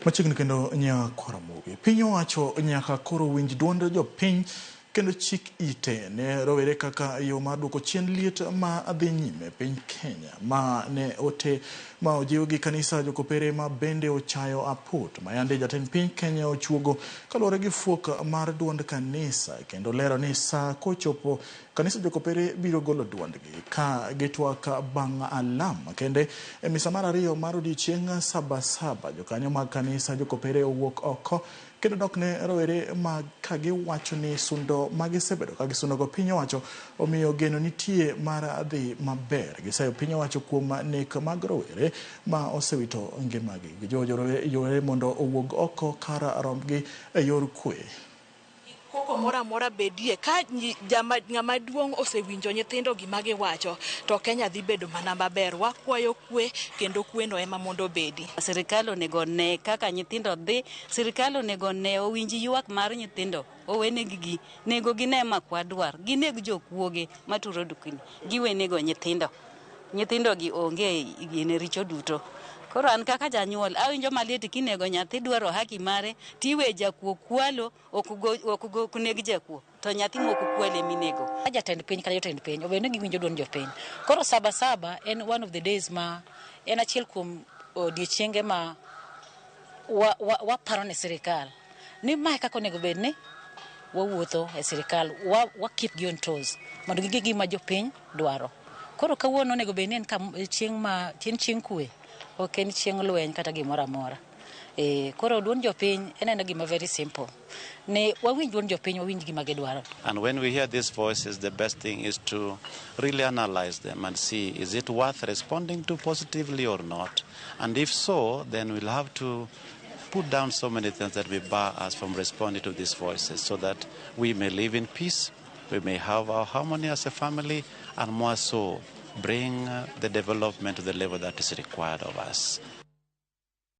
Machiegni kendo nyaka Ramogi. Piny owacho nyaka koro winj duond jopiny kendo chik ite ne rowere kaka yo mar duoko chien liet ma dhi nyime piny Kenya ma ne ote ma ojiw gi kanisa jokopere ma bende ochayo aput ma yande jatend piny Kenya ochuogo kaluwore gi fuok mar duond kanisa kendo lero ni sa kochopo kanisa jokopere biro golo duondgi ka gitwak bang' alam kende e misa mar ariyo mar odiochieng' sabasaba jokanyo mag kanisa jokopere owuok oko kendo dok ne rowere ma ka giwacho ni sundo magisebedo ka gisundogo piny owacho omiyo geno nitie mar dhi maber. Gisayo piny owacho kuom nek mag rowere ma osewito ngimagi. Gijojo rowere mondo owuog oko kar rombgi e yor kwe. Koko mora bedie ka ng'ama duong' osewinjo nyithindo gima giwacho to Kenya dhi bedo mana maber. Wakwayo kwe kendo kweno ema mondo bedi. Sirkal onego ne kaka nyithindo dhi, sirkal onego ne owinji ywak mar nyithindo, owenegi gi nego gine makwa dwar, gineg jokuoge maturo dukni, giwenego nyithindo gi onge gine richo duto. Koro an kaka janyuol awinjo maliet kinego nyathi dwaro haki mare tiwe jakuo kwalo ok neg jakuo to nyathi moko kwale minego. Jatend piny kata jotend piny obed ni giwinjo duond jopiny. Koro sabasaba en one of the days ma en achiel kuom odiochienge ma waparo ne sirkal ni mae kaka onego bed ni wawuotho e sirkal wa keep gi on toes mondo gige gima jopiny dwaro. Koro kawuono onego bed ni en chieng' kwe ok en chieng' lweny kata gimoro amora. Koro duond jopiny en gima very simple. Ne wawinj duond jopiny wawinj gima gidwaro. And when we hear these voices, the best thing is to really analyze them and see, is it worth responding to positively or not? And if so, then we'll have to put down so many things that will bar us from responding to these voices so that we may live in peace, we may have our harmony as a family, and more so, bring the development to the level that is required of us.